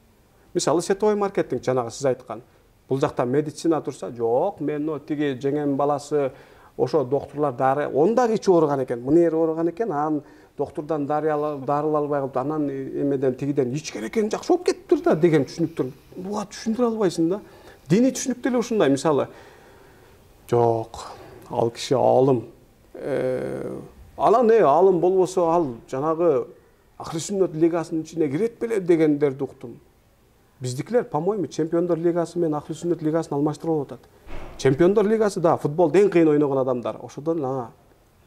Мисалы сетевой маркетинг, жанагы сиз айткан. Бул жакта медицина турса, жок, мен тиги жеңем баласы ошо доктурлар дары, онда кичи ооруган экен, мынер ооруган экен, анан доктурдан дарыл албай калып, анан эмеден тигиден ичкен экен, жакшы болуп кетиптир да деген түшүнүктөр. Буга түшүндүрө албайсың да. Диний түшүнүк деле ушундай, мисалы, жок, ал киши алым. Анан алым болбосо ал жанагы Ахли Сүннөт лигасынын ичине кирет беле дегендерди уктум. Биздикилер, по-моему, Чемпиондор лигасы менен Ахли Сүннөт лигасын алмаштырып атат. Чемпиондор лигасы да футболду эң кыйын ойногон адамдар. Ошодон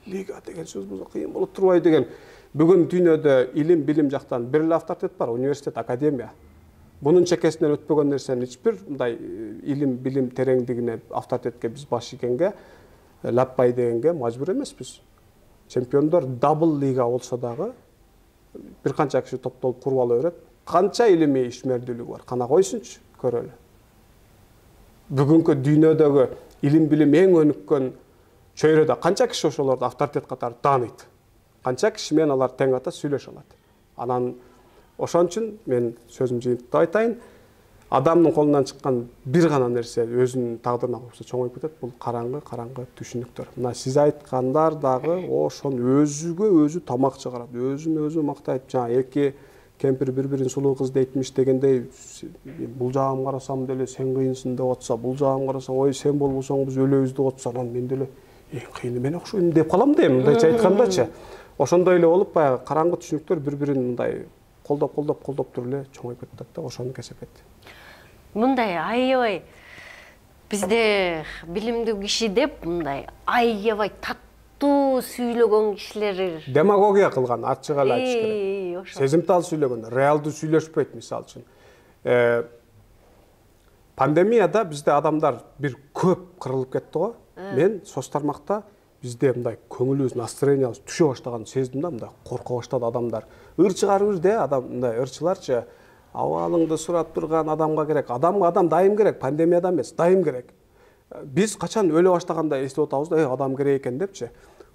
лига деген сөз бул кыйын болуп турбайбы деген. Бүгүн дүйнөдө илим, билим жактан бир эле авторитет бар, университет, академия. Бунун чекесинен өтпөгөн нерсени эч бир мындай илим, билим тереңдигине авторитетке биз баш ийгенге, лаппай дегенге мажбур эмеспиз. Чемпиондор дабл лига болсо дагы бир канча киши топтолуп куруп ала берет. Канча илимий ишмердүүлүгү бар, кана койсунчу, көрөлү. Бүгүнкү дүйнөдөгү илим, билим эң өнүккөн чөйрөдө канча киши ошолорду авторитет катары тааныйт. Канча киши менен алар тең ата сүйлөшө алат. Анан ошон үчүн мен сөзүм жыйынтыктап айтайын, адамдын колунан чыккан бир гана нерсе өзүнүн тагдырына койсо чоңоюп кетет, бул караңгы түшүнүктөр. Мына сиз айткандар дагы ошон өзүгө өзү тамак чыгарат, өзүн өзү мактайт. Жана эки кемпир бири-бирин сулуу кыз дейтмиш дегендей, бул жагым карасам деле сен кыйынсың деп атса, бул жагым карасам, ой сен болбосоң биз өлөбүз деп атса, анан мен деле эң кыйыны мен окшойм деп калам дейм, мындайча айткандачы. Ошондой эле болуп, баягы караңгы түшүнүктөр бири-бирин мындай колдоп туруп эле чоңоюп кетет да, ошону кесепет. Мындай аябай бизде билимдүү киши деп мындай аябай таттуу сүйлөгөн кишилер Демагогия кылган, ачык эле айтыш керек. Сезимтал сүйлөгөндөр, реалдуу сүйлөшпөйт, мисалы үчүн. Пандемияда бизде адамдар бир көп кырылып кетти го. Мен соц тармакта бизде мындай көңүлүбүз, настроениябыз түшө баштаганын сездим да, мындай корко баштады адамдар. Ыр чыгарып бирде, адам мындай ырчыларчы абалыңды сурап турган адамга керек. Адамга адам дайым керек, пандемияда эмес, дайым керек. Биз качан өлө баштаганда эстеп атабыз да, адам керек экен депчи.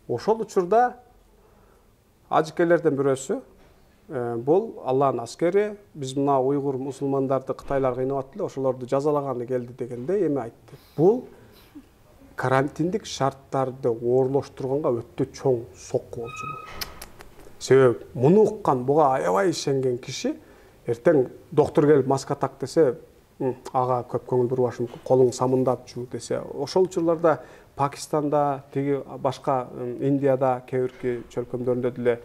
Ошол учурда ажыкелерден бирөөсү бул Алланын аскери, биз мына уйгур мусулмандарды кытайлар кыйнап аттылы, ошолорду жазалаганы келди дегенде эме айтты. Бул карантиндик шарттарды оорлоштурганга өтө чоң сокку болчу. Себеби муну уккан, буга аябай ишенген киши эртең доктор келип маска так десе, ага көп көңүл бурбашым, колуң самындапчу десе, ошол учурларда Пакистанда, тиги башка Индияда, кээ-бирки чөлкөмдөрүндө деле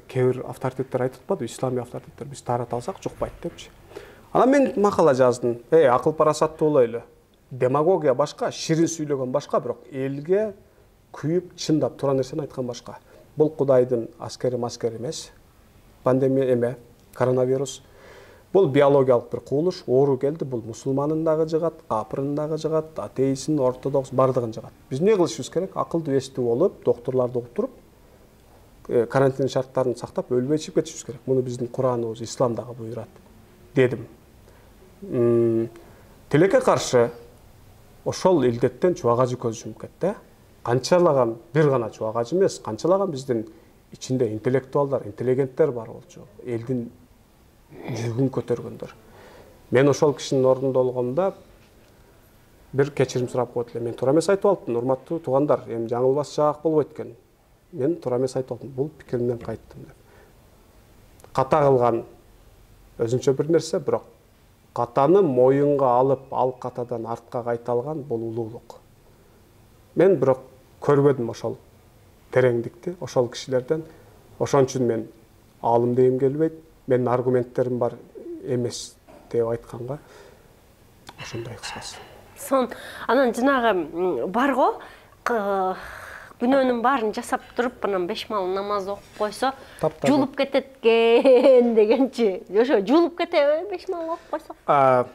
кээ-бир авторитеттер айтып атпадыбы, исламий авторитеттер, биз тарата алсак жукпайт депчи. Анан мен макала жаздым. Акыл парасаттуу болойлу. Демагогия башка, ширин сүйлөгөн башка, бирок элге күйүп чындап туран нерсени айткан башка. Бул Кудайдын аскери эмес. Пандемия эме, коронавирус. Бул биологиялык бир кубулуш, оору келди, бул мусулманын дагы жыгат, капырын дагы жыгат, атеистин, ортодокс бардыгын жыгат. Биз эмне кылышыбыз керек? Акылдуу эстүү болуп, доктурларды уктуруп, карантин шарттарын сактап, өлбөй чыгып кетишибиз керек. Муну биздин Кураныбыз, ислам дагы буйрат, дедим. Тилекке каршы ошол илдеттен чубагажы көз жумуп кетти. Канчалаган бир гана чубагажы эмес, канчалаган биздин ичинде интеллектуалдар, интеллигенттер бар болчу. Элдин жүгүн көтөргөндөр. Мен ошол кишинин ордунда болгондо бир кечирим сурап коет элем. Мен туура эмес айтып алыптым, урматтуу туугандар, эми жаңылбас жаак болбойт экен. Мен туура эмес айтып алыптым, бул пикиримден кайттым деп. Ката кылган өзүнчө бир нерсе, бирок катаны моюнга алып, ал катадан артка кайта алган бул улуулук. Мен бирок көрбөдүм ошол тереңдикти, ошол кишилерден. Ошон үчүн мен аалым дегим келбейт. Менин аргументтерим бар эмес деп айтканга ошондой кыскасы. Анан жанагы барго күнөөнүн баарын жасап туруп, анан 5 мал намаз окуп койсо, жуулуп кетет экен дегенчи. Ошо жуулуп кетеби 5 мал окуп койсо?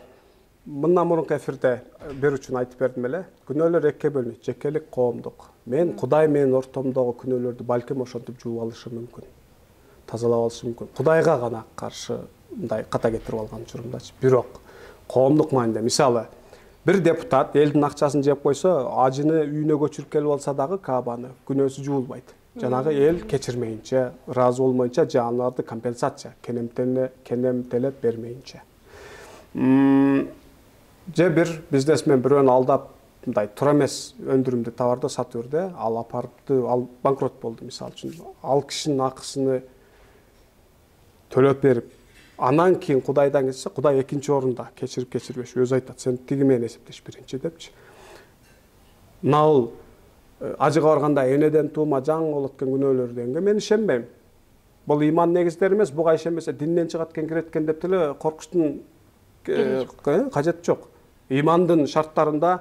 Мындан мурунку эфирде берүүчүн айтып бердим эле. Күнөөлөр экиге бөлүнөт, жекелик, коомдук. Мен Кудай менен ортомдогу күнөөлөрдү балким ошентип жууп алышым мүмкүн. Тазалап алышым мүмкүн. Кудайга гана каршы мындай ката кетирип алган учурумдачы. Бирок коомдук маанидә, мисалы, бир депутат элдин акчасын жеп койсо, ажыны үйүнө көчүрүп келип алса дагы Каабаны күнөөсү жуулбайт. Жанагы эл кечирмейинче, ыраазы болмойнча, жанарды компенсация, кенемтелеп бермейинче. Же бир бизнесмен бирөөнү алдап, мындай туура эмес өндүрүмдү товарды сатып берди, ал апарды, ал банкрот болду мисалы үчүн. Ал кишинин акысыны төлөп берип, анан кийин Кудайдан кетсе, Кудай экинчи орунда, кечирип кечирбеш, өзү айтат, сен тиги менен эсептеш биринчи депчи. Мына ажыга барганда энеден туума жаң болот экен күнөөлөр дегенге мен ишенбейм. Бул иман негиздери эмес, буга ишенбесе динден чыгат экен, кирет экен деп деле коркуштун кажети жок. Имандын шарттарында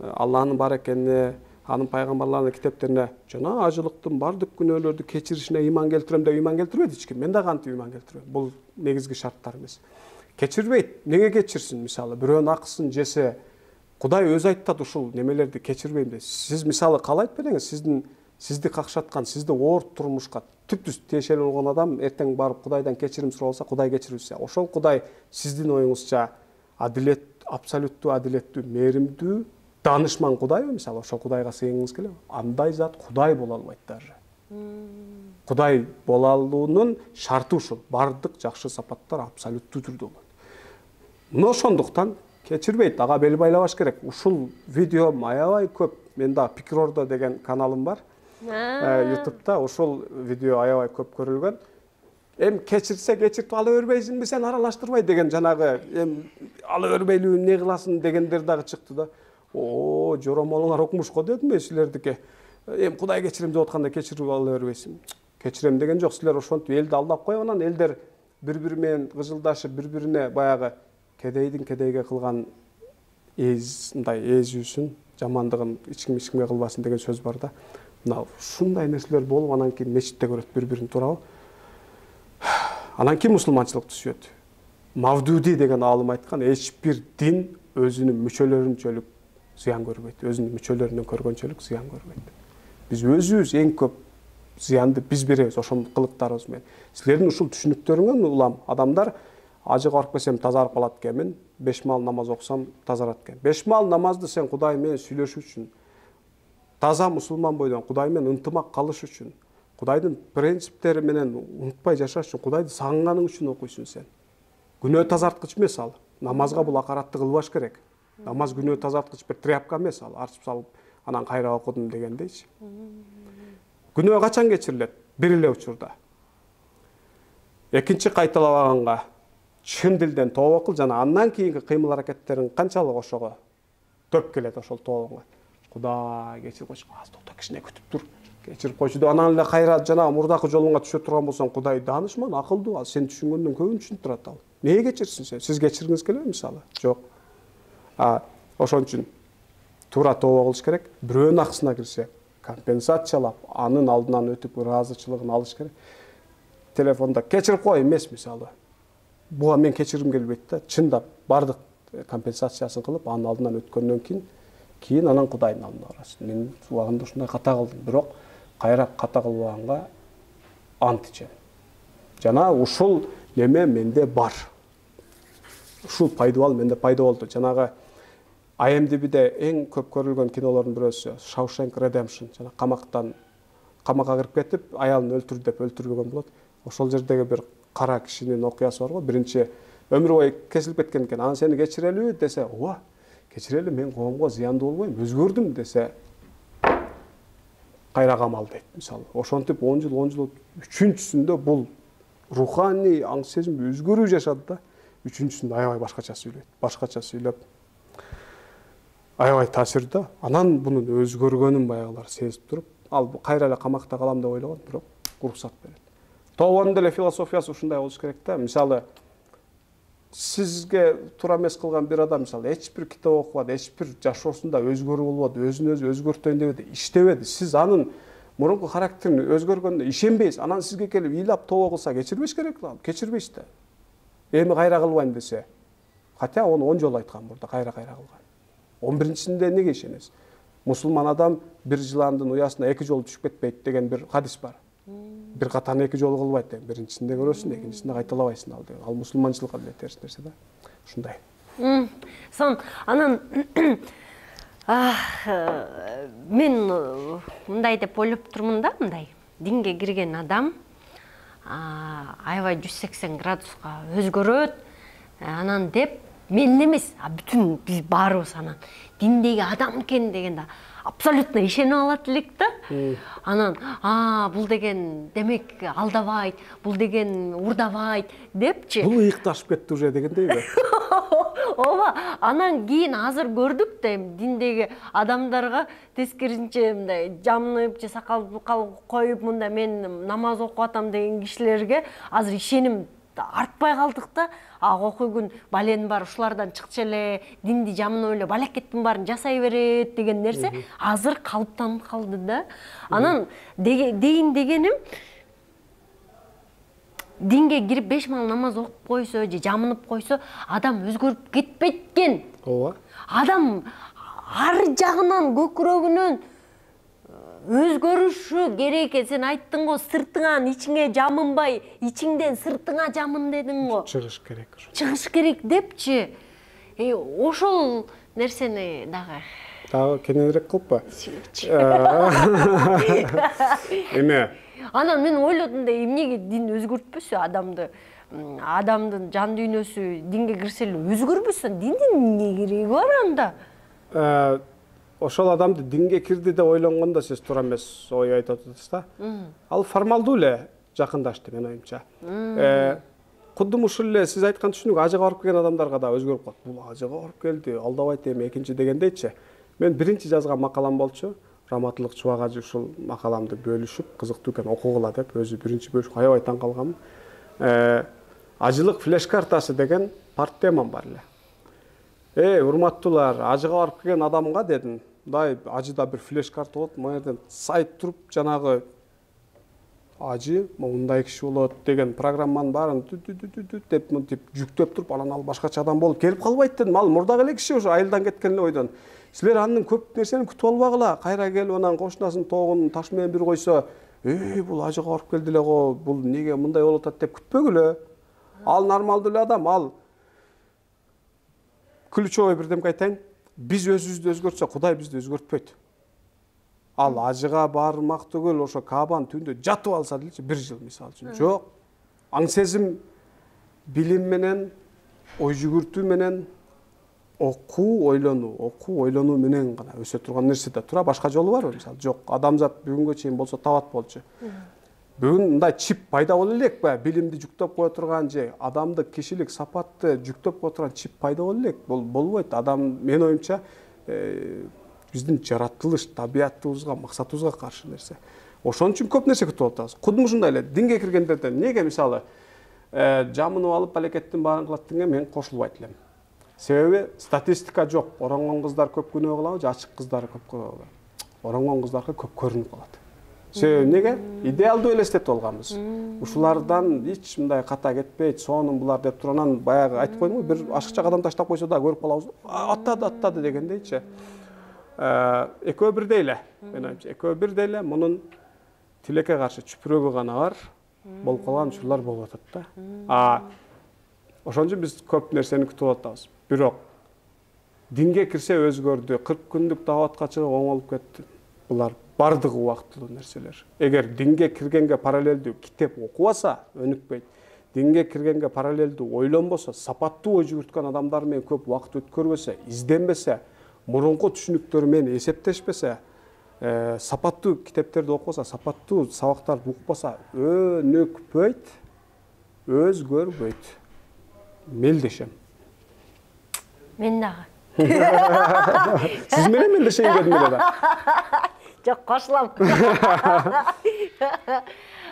Алланын бар экенине, анын пайгамбарларынын китептерине жана ажылыктын бардык күнөөлөрдү кечиришине иман келтирем деп иман келтирбейт эч ким. Мен да кантип иман келтирбейм. Бул негизги шарттар эмес. Кечирбейт. Неге кечирсин? Мисалы, бирөөнүн акысын жесе, Кудай өзү айтат ушул немелерди кечирбейм деп. Сиз мисалы каалайт белеңиз, сизди какшаткан, сизди оор турмушка түптүз тиешелүү болгон адам эртең барып Кудайдан кечирим сурап алса, Кудай кечирүүсү. Ошол Кудай сиздин оюңузча адилет, абсолюттуу адилеттүү, мээримдүү, данышман Кудайбы, мисалы, ошол Кудайга сыйынгыңыз келеби? Андай зат Кудай боло албайт даже. Кудай боло алуунун шарты ушул. Бардык жакшы сапаттар абсолюттуу түрдө болот. Мына ошондуктан кечирбейт, ага бел байлабаш керек. Ушул видео аябай көп. Мен да Пикирордо деген каналым бар. YouTube'да ушул видео аябай көп көрүлгөн. Кечирсе кечиртип ала бербейсиңби сен аралаштырбай деген жанагы ала бербейлүү не кыласың дегендер дагы чыкты да. Жоромолуңар окумуш го дедим мен силердики. Кудай кечирем деп атканда кечирип ала бербейсиң. Кечирем деген жок, силер ошентип элди алдап коюп анан элдер бири-бири менен гыжылдашып, бири-бирине баягы кедейдин кедейге кылган мындай эзүүсүн, жамандыгын ичкимге кылбасын деген сөз бар да. Мына ушундай нерселер болуп анан кийин мечитте көрөт бири-бирин туурабы. Анан кийин мусулманчылыкты сүйөт. Мавдуди деген аалым айткан, эч бир дин өзүнүн мүчөлөрүнчөлүк зыян көрбөйт, өзүнүн мүчөлөрүнөн көргөнчөлүк зыян көрбөйт. Биз өзүбүз эң көп зыянды биз беребиз ошол кылыктарыбыз менен. Силердин ушул түшүнүктөрүңөн улам адамдар ажыга барып келсем тазарып калат экенмин, 5 мал намаз окусам тазарат экен. 5 мал намазды сен Кудай менен сүйлөшүү үчүн, таза мусулман бойдон Кудай менен ынтымак калыш үчүн, Кудайдын принциптери менен унутпай жашаш үчүн, Кудайды сагынганың үчүн окуйсуң сен. Күнөө тазарткыч эмес ал. Намазга бул акаратты кылбаш керек. Намаз күнөө тазарткыч бир тряпка эмес ал. Арчып салып, анан кайра окудум дегендейчи. Күнөө качан кечирилет? Бир эле учурда. Экинчи кайталабаганга чын дилден тооба кыл жана андан кийинки кыймыл аракеттериң канчалык ошого төп келет ошол тообаңа. Кудай кечирип койчу, аз токто кичине күтүп тур. Кечирип койчу деп анан эле кайра жана мурдакы жолуңа түшө турган болсоң, Кудай данышман, акылдуу, ал сен түшүнгөндөн көбүн түшүнүп турат ал. Эмне кечирсиң сен? Сиз кечиргиңиз келеби мисалы? Жок. Ошон үчүн туура тооба кылыш керек. Бирөөнүн акысына кирсе, компенсациялап, анын алдынан өтүп ыраазычылыгын алыш керек. Телефонда кечирип кой эмес мисалы. Буга мен кечирим келбейт да. Чындап бардык компенсациясын кылып, анын алдынан өткөндөн кийин анан Кудайдын алдына барасың. Мен убагында ушундай ката кылдым, бирок кайра ката кылбаганга ант ичем. Жана ушул неме менде бар. Ушул пайдабал менде пайда болду. Жанагы IMDb'де эң көп көрүлгөн кинолордун бирөөсү Shawshank Redemption. Жана камакка кирип кетип, аялын өлтүр деп өлтүрбөгөн болот. Ошол жердеги бир кара кишинин окуясы бар го. Биринчи өмүр бою кесилип кеткен экен. Аны сени кечирелиби десе, ооба, кечирели, мен коомго зыяндуу болбойм, өзгөрдүм десе, кайра камал дейт. Мисалы, ошентип 10 жыл үчүнчүсүндө бул руханий аң сезим өзгөрүү жашады да. Үчүнчүсүндө аябай башкача сүйлөйт. Башкача сүйлөп аябай таасирдүү. Анан бунун өзгөргөнүн баягылар сезип туруп, ал кайра эле камакта калам деп ойлогон, бирок уруксат берет. Тообонун деле философиясы ушундай болуш керек да. Мисалы, сизге туура эмес кылган бир адам, мисалы, эч бир китеп окубады, эч бир жашоосунда өзгөрүү болбоду, өзүн өзү өзгөртөйүн дебеди, иштебеди. Сиз анын мурунку характерин өзгөргөнүнө ишенбейсиз. Анан сизге келип ыйлап тообо кылса кечирбеш керек да. Кечирбейсиз да. Эми кайра кылбайм десе, хотя onu 10 жолу айткан мурда, кайра кылган. 11-синде эмнеге ишенесиз? Мусулман адам бир жыландын уясына 2 жолу түшүп кетпейт деген бир хадис бар. Бир катаны 2 жолу кылбайт деген. Биринчисинде көрөсүң, экинчисинде кайталабайсың ал деген. Ал мусулманчылыкка деле терс нерсе да. Ушундай. Сон анан мен мындай деп ойлоп турмун да, мындай. Динге кирген адам аябай 180 градуска өзгөрөт. Анан деп мен эмес, бүтүн биз баарыбыз анан диндеги адам экен дегенде абсолютно ишенип алат элек да. Анан бул деген демек алдабайт, бул деген урдабайт депчи. Бул ыйыкташып кетти уже дегендейби? Ооба, анан кийин азыр көрдүк да, диндеги адамдарга тескерисинче мындай жамынып же сакал коюп мындай мен намаз окуп атам деген кишилерге азыр ишеним артпай калдык да. Окуйгун баленин баары ушулардан чыкчу эле, динди жамынып эле балакеттин баарын жасай берет деген нерсе азыр калыптанып калды да. Анан дейин дегеним, динге кирип 5 мал намаз окуп койсо же жамынып койсо, адам өзгөрүп кетпейт экен. Ооба. Адам ар жагынан көкүрөгүнөн өзгөрүшү керек. Сен айттың го, сыртыңан ичиңе жамынбай, ичиңден сыртыңа жамын дедиң го. Чыгыш керек. Чыгыш керек депчи. Ошол нерсени дагы кененирээк кылыппы? Эме? Анан мен ойлодум да, эмнеге дин өзгөртпөсү адамдын жан дүйнөсү динге кирсе эле өзгөрбөсү, диндин эмне кереги бар анда? Ошол адамды динге кирди деп ойлонгондо сиз туура эмес ой айтып атасыз да. Ал формалдуу эле жакындашты менин оюмча. Кудум ушул эле сиз айткан түшүнүк ажыга барып келген адамдарга да өзгөрүп калат. Бул ажыга барып келди, алдабайт эми экинчи дегендейчи. Мен биринчи жазган макалам болчу. Раматылык Чубак ажы ушул макаламды бөлүшүп, кызыктуу экен окугула деп өзү биринчи бөлүшүп аябай таң калганмын. Ажылык флеш картасы деген партемам бар эле. Урматтуулар, ажыга барып келген адамга дедим, мындай ажыда бир флеш карта болот, мына жерден сайт туруп жанагы ажы мындай киши болот деген программанын баарын деп мынтип жүктөп туруп, анан ал башкача адам болуп келип калбайт дедим. Ал мурдагы эле киши ушу айылдан кеткен эле ойдон. Силер анын көп нерсени күтүп албагыла, кайра келип анан кошунасынын тоогун таш менен бир койсо, бул ажыга барып келди эле го, бул неге мындай болуп атат деп күтпөгүлө. Ал нормалдуу эле адам, ал ключевой бирдемке айтайын. Биз өзүбүздү өзгөртсөк, Кудай бизди өзгөртпөйт. Ал ажыга бармак түгүл, ошо Каабанын түбүндө жатып алса делечи, 1 жыл мисалы үчүн. Жок. Аң сезим, билим менен, ой жүгүртүү менен, окуу ойлонуу менен гана өсө турган нерсе да тура. Башка жолу барбы мисалы? Жок. Адамзат бүгүнгө чейин болсо табат болчу. Бүгүн мындай чип пайда боло элекпи? Билимди жүктөп кое турган же адамдык кишилик сапатты жүктөп кое турган чип пайда боло элек? Болбойт. Адам менин оюмча биздин жаратылыш табиятыбызга, максатыбызга каршы нерсе. Ошон үчүн көп нерсе күтүп атабыз. Кудум ушундай эле. Динге киргендерден неге мисалы жамынып алып балекеттин баарын кылат дегенге мен кошулбайт элем. Себеби статистика жок. Оронгон кыздар көп күнөө кылабы же ачык кыздар көп кылабы? Оронгон кыздарга көп көрүнүп калат. Себеби неге? Идеалдуу элестетип алганбыз. Ушулардан эч мындай ката кетпейт, сонун булар деп туранан баягы айтып койдум го, бир ашыкчак адам таштап койсо да көрүп калабыз. Аттады дегендейчи. Экөө бирдей эле. Мен айтчу, экөө бирдей эле. Мунун тилекке каршы чүпүрөгү гана бар. Болуп калган ушулар болуп атат да. Ошон үчүн биз көп нерсени күтүп атабыз. Бирок динге кирсе өзгөрдү, 40 күндүк дааватка чыгып оңолуп кетти. Булар бардыгы убактылуу нерселер. Эгер динге киргенге параллелдүү китеп окубаса, өнүкпөйт. динге киргенге параллелдүү ойлонбосо, сапаттуу ой жүгүрткөн адамдар менен көп убакыт өткөрбөсө, изденбесе, мурунку түшүнүктөрү менен эсептешпесе, сапаттуу китептерди окубаса, сапаттуу сабактарды укпаса, өнүкпөйт, өзгөрбөйт. Мелдешем. Мен дагы. Сиз менен мелдешейин дедим эле да. Жок, кошулам.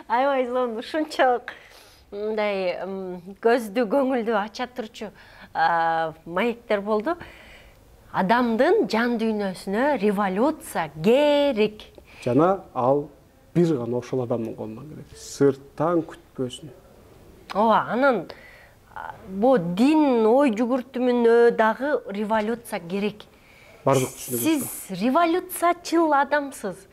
Аябай сонун, ушунчалык мындай көздү, көңүлдү ача турчу маектер болду. Адамдын жан дүйнөсүнө революция керек. Жана ал бир гана ошол адамдын колунан келет. Сырттан күтпөсүн. Ооба, анан бу дин ой жүгүртүүнө дагы революция керек. Бардык түшүнүк. Сиз революциячыл адамсыз.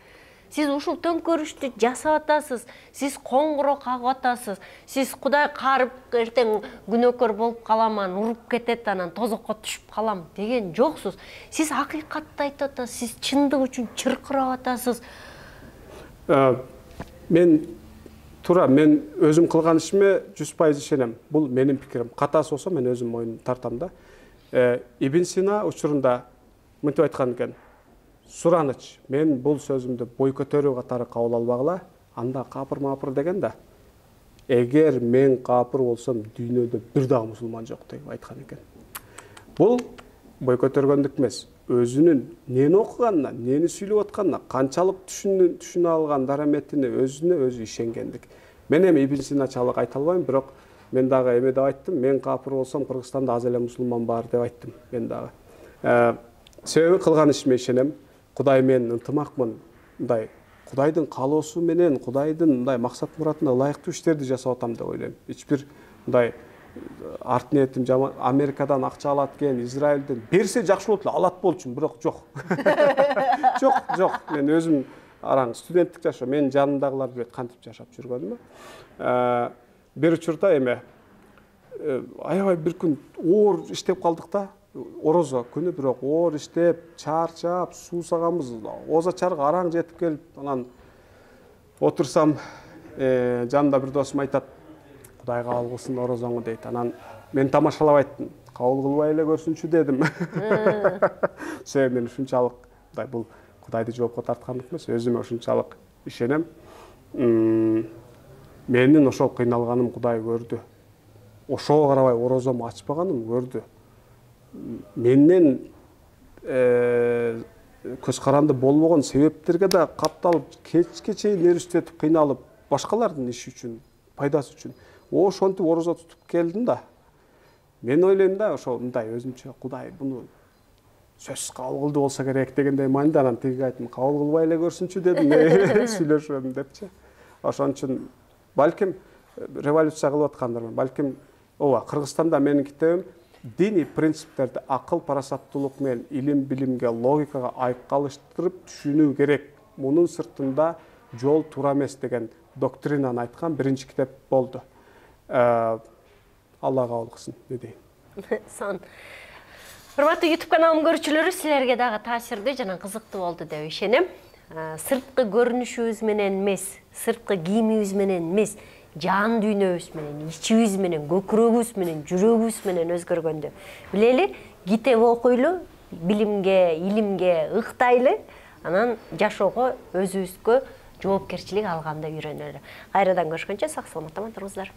Сиз ушул төңкөрүштү жасап атасыз. Сиз коңгуроо кагып атасыз. Сиз Кудай карып эртең күнөөкөр болуп каламан, уруп кетет, анан тозокко түшүп калам деген жоксуз. Сиз акыйкатты айтып атасыз. Сиз чындык үчүн чыркырап атасыз. Мен өзүм кылган ишиме 100% ишенем. Бул менин пикирим. Катасы болсо мен өзүм моюн тартам да. Ибн Сина учурунда мынтип айткан экен. Сураныч, мен бул сөзүмдү бой көтөрүү катары кабыл албагыла, анда капыр-мапыр деген да. Эгер мен капыр болсом, дүйнөдө бир дагы мусулман жок деп айткан экен. Бул бой көтөргөндүк эмес. Өзүнүн нени окуганына, нени сүйлөп атканына, канчалык түшүнө алган дараметине өзүнө өзү ишенгендик. Мен эми Ибн Синачалык айта албайм, бирок мен дагы эме деп айттым, мен капыр болсом, Кыргызстанда аз эле мусулман бар деп айттым мен дагы. Себеби кылган ишиме ишенем. Кудай менен ынтымакмын. Мындай Кудайдын каалоосу менен, Кудайдын мындай максат муратына ылайыктуу иштерди жасап атам деп ойлойм. Эч бир мындай арт ниетим жаман, Америкадан акча алат экен, Израилден берсе жакшы болот эле, алат болчумун, бирок жок. Жок. Мен өзүм араң студенттик жашоо, менин жанымдагылар билет кантип жашап жүргөнүмү. Бир учурда эме аябай бир күн оор иштеп калдык да. Орозо күнү, бирок оор иштеп, чарчап, суусаганбыз. Озачарга араң жетип келип, анан отурсам, жанымда бир досум айтат, Кудай кабыл кылсын орозоңу дейт. Анан мен тамашалап айттым. Кабыл кылбай эле көрсүнчү дедим. Себеби мен ушунчалык мындай бул Кудайды жоопко тарткандык эмес, өзүмө ушунчалык ишенем. Менин ошол кыйналганым Кудай көрдү. Ошого карабай орозому ачпаганым көрдү. Менден көз каранды болбогон себептерге да катталып, кечке чейин нервистетип, кыйналып, башкалардын иши үчүн, пайдасы үчүн. Ошентип орозо тутуп келдим да. Мен ойлойм да, ошо мындай өзүмчө Кудай буну сөзсүз кабыл кылды болсо керек дегендей маанайда, анан тиги айттым, кабыл кылбай эле көрсүнчү дедим, сүйлөшөм депчи. Ошон үчүн балким революция кылып аткандырмын. Балким ооба, Кыргызстанда менин китебим диний принциптерди акыл парасаттуулук менен илим билимге, логикага айкалыштырып түшүнүү керек. Мунун сыртында жол туура эмес деген доктринаны айткан биринчи китеп болду. Алла кабыл кылсын, не дейин. Сон. Урматтуу YouTube каналым көрүүчүлөрү, силерге дагы таасирдүү жана кызыктуу болду деп ишенем. Сырткы көрүнүшүбүз менен эмес, сырткы кийимибиз менен эмес, жан дүйнөбүз менен, ичибиз менен, көкүрөгүбүз менен, жүрөгүбүз менен өзгөргөндү билели, китеп окуйлу, билимге, илимге ыктайлы, анан жашоого өзүбүзгө жоопкерчилик алганда үйрөнөлү. Кайрадан көрүшкөнчө сак саламатта туруңуздар.